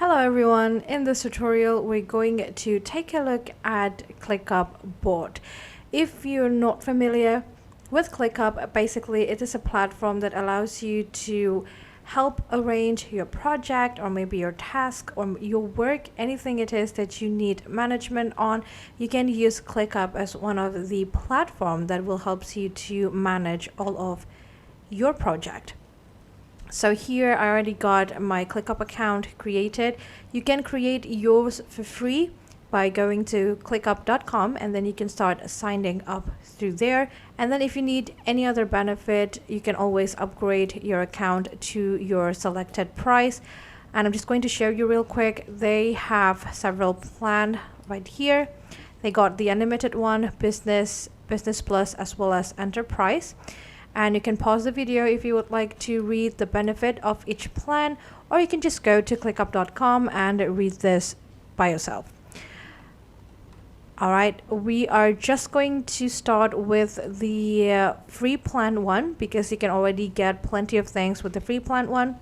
Hello everyone, in this tutorial we're going to take a look at Clickup Board. If you're not familiar with Clickup, basically it is a platform that allows you to help arrange your project or maybe your task or your work, anything it is that you need management on. You can use Clickup as one of the platforms that will help you to manage all of your project. So here I already got my ClickUp account created. You can create yours for free by going to clickup.com, and then you can start signing up through there. And then if you need any other benefit, you can always upgrade your account to your selected price. And I'm just going to show you real quick. They have several plans right here. They got the unlimited one, business plus, as well as enterprise. And you can pause the video if you would like to read the benefit of each plan, or you can just go to clickup.com and read this by yourself. All right, we are just going to start with the free plan one because you can already get plenty of things with the free plan one.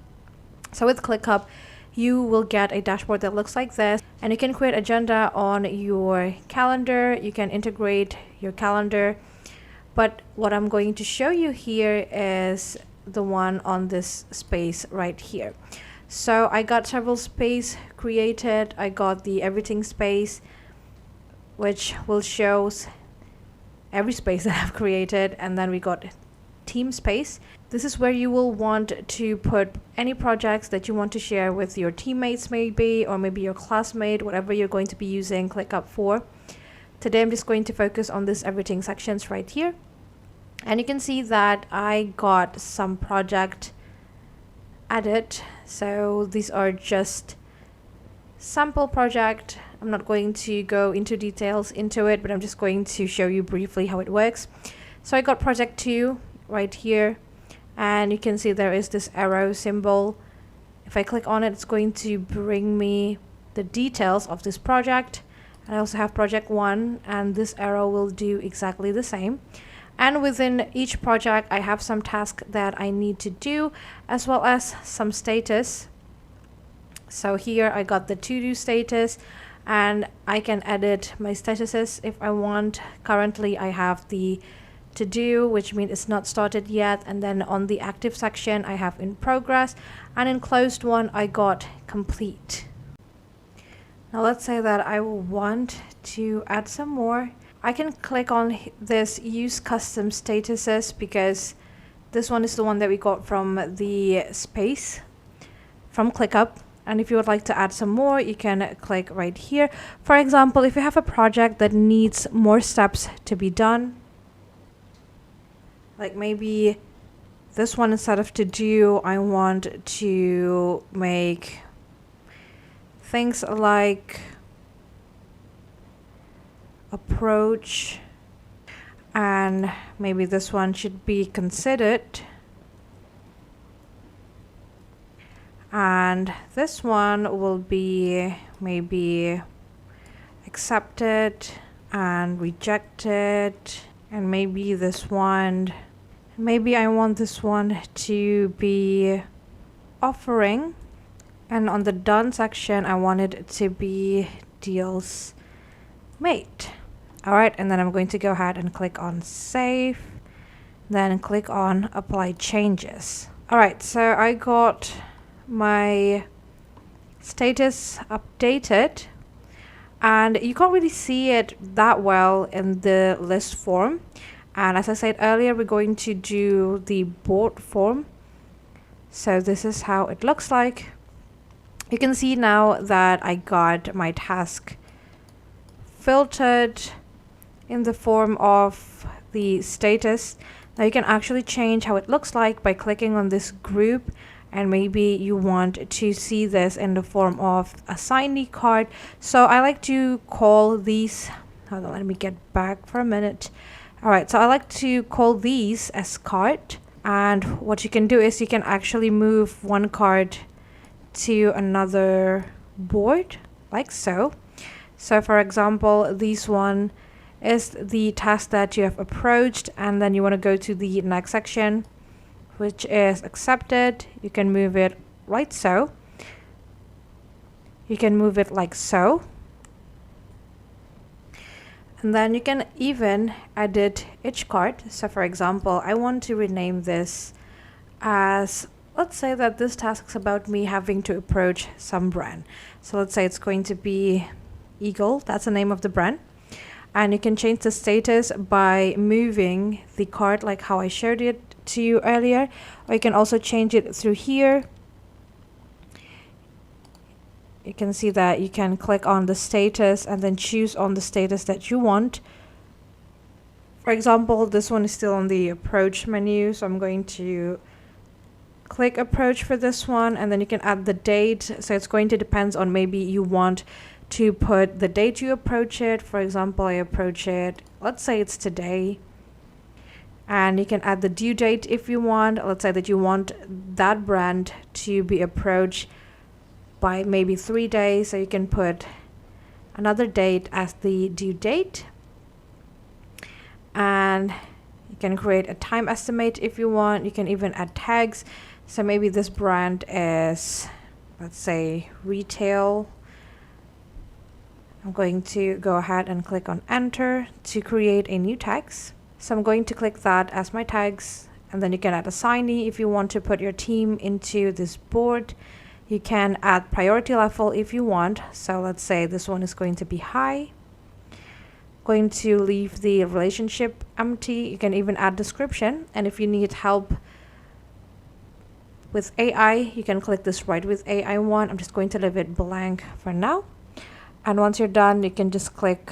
So with ClickUp, you will get a dashboard that looks like this, and you can create agenda on your calendar. You can integrate your calendar. But what I'm going to show you here is the one on this space right here. So I got several space created. I got the everything space, which will show every space that I've created. And then we got team space. This is where you will want to put any projects that you want to share with your teammates maybe, or maybe your classmate, whatever you're going to be using ClickUp for. Today I'm just going to focus on this everything sections right here. And you can see that I got some project added. So these are just sample project. I'm not going to go into details into it, but I'm just going to show you briefly how it works. So I got project 2 right here, and you can see there is this arrow symbol. If I click on it, it's going to bring me the details of this project. I also have project 1, and this arrow will do exactly the same. And within each project, I have some tasks that I need to do, as well as some status. So here I got the to-do status, and I can edit my statuses if I want. Currently, I have the to-do, which means it's not started yet. And then on the active section, I have in progress. And in closed one, I got complete. Now let's say that I will want to add some more. I can click on this use custom statuses because this one is the one that we got from the space from ClickUp. And if you would like to add some more, you can click right here. For example, if you have a project that needs more steps to be done, like maybe this one, instead of to do, I want to make things like approach, and maybe this one should be considered, and this one will be maybe accepted and rejected, and maybe this one, maybe I want this one to be offering. And on the done section, I want it to be deals made. All right, and then I'm going to go ahead and click on save, then click on apply changes. All right, so I got my status updated, and you can't really see it that well in the list form. And as I said earlier, we're going to do the board form. So this is how it looks like. You can see now that I got my task filtered in the form of the status. Now you can actually change how it looks like by clicking on this group, and maybe you want to see this in the form of a signee card. So I like to call these, hold on, let me get back for a minute. All right, so I like to call these as card, and what you can do is you can actually move one card to another board like so. So for example, this one is the task that you have approached, and then you want to go to the next section, which is accepted. You can move it right so. You can move it like so. And then you can even edit each card. So for example, I want to rename this as, let's say that this task is about me having to approach some brand. So let's say it's going to be Eagle. That's the name of the brand. And you can change the status by moving the card like how I showed it to you earlier. Or you can also change it through here. You can see that you can click on the status and then choose on the status that you want. For example, this one is still on the approach menu, so I'm going to click approach for this one, and then you can add the date. So it's going to depend on, maybe you want to put the date you approach it. For example, I approach it, let's say it's today. And you can add the due date if you want. Let's say that you want that brand to be approached by maybe 3 days, so you can put another date as the due date. And you can create a time estimate if you want. You can even add tags. So maybe this brand is, let's say, retail. I'm going to go ahead and click on enter to create a new tags. So I'm going to click that as my tags, and then you can add a signee if you want to put your team into this board. You can add priority level if you want. So let's say this one is going to be high. Going to leave the relationship empty. You can even add description. And if you need help with AI, you can click this write with AI one. I'm just going to leave it blank for now. And once you're done, you can just click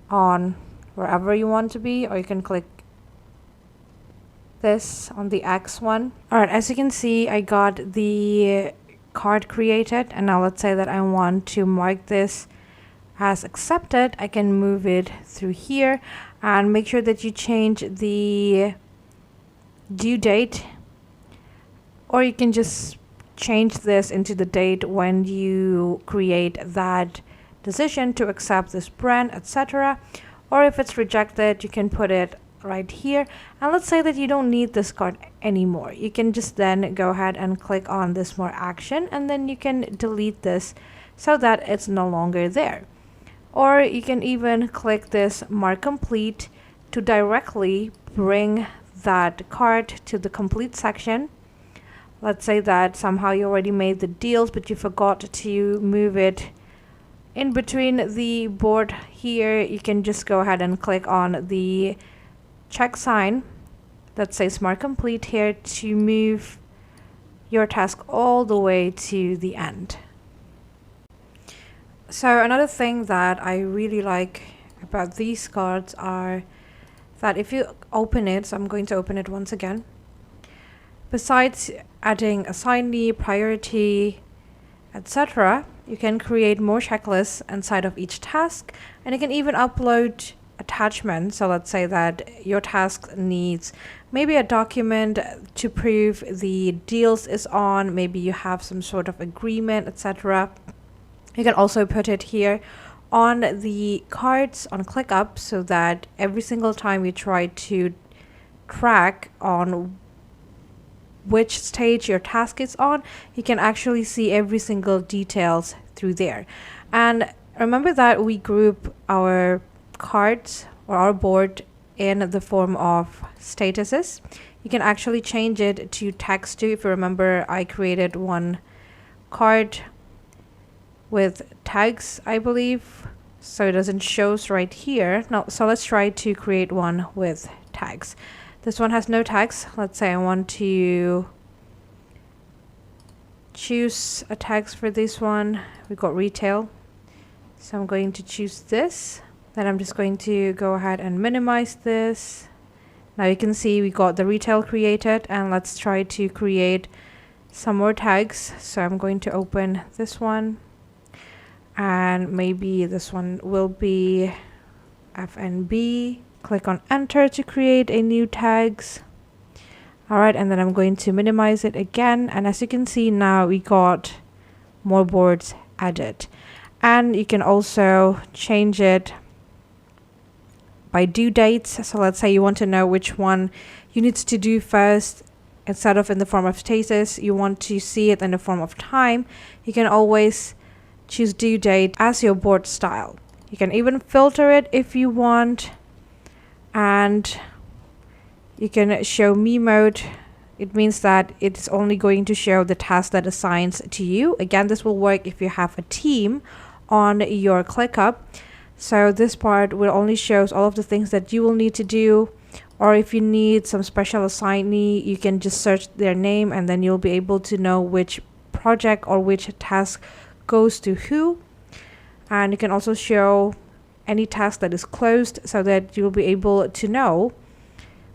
on wherever you want to be, or you can click this on the X one. All right, as you can see, I got the card created, and now let's say that I want to mark this as accepted. I can move it through here and make sure that you change the due date, or you can just change this into the date when you create that decision to accept this brand, etc. Or if it's rejected, you can put it right here. And let's say that you don't need this card anymore. You can just then go ahead and click on this more action, and then you can delete this so that it's no longer there. Or you can even click this mark complete to directly bring that card to the complete section. Let's say that somehow you already made the deals, but you forgot to move it in between the board here. You can just go ahead and click on the check sign that says mark complete here to move your task all the way to the end. So another thing that I really like about these cards are that if you open it, so I'm going to open it once again, besides adding a signee, priority, etc., you can create more checklists inside of each task, and you can even upload attachments. So let's say that your task needs maybe a document to prove the deals is on, maybe you have some sort of agreement, etc. You can also put it here on the cards on ClickUp, so that every single time you try to track on which stage your task is on, you can actually see every single details through there. And remember that we group our cards or our board in the form of statuses. You can actually change it to text too. If you remember, I created one card with tags, I believe, so it doesn't show right here. Now, so let's try to create one with tags. This one has no tags. Let's say I want to choose a tags for this one. We got retail, so I'm going to choose this. Then I'm just going to go ahead and minimize this. Now you can see we got the retail created, and let's try to create some more tags. So I'm going to open this one, and maybe this one will be FNB. Click on enter to create a new tags. All right, and then I'm going to minimize it again, and as you can see now we got more boards added. And you can also change it by due dates. So let's say you want to know which one you need to do first. Instead of in the form of status, you want to see it in the form of time. You can always choose due date as your board style. You can even filter it if you want, and you can show me mode. It means that it's only going to show the task that assigns to you. Again, this will work if you have a team on your ClickUp. So this part will only show all of the things that you will need to do, or if you need some special assignee, you can just search their name and then you'll be able to know which project or which task goes to who. And you can also show any task that is closed so that you'll be able to know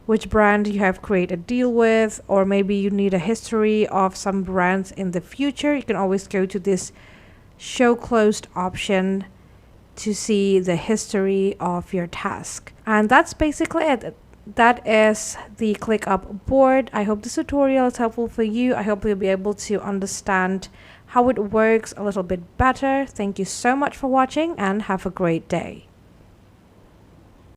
which brand you have created a deal with, or maybe you need a history of some brands in the future. You can always go to this show closed option to see the history of your task. And that's basically it. That is the ClickUp board. I hope this tutorial is helpful for you. I hope you'll be able to understand how it works a little bit better. Thank you so much for watching and have a great day.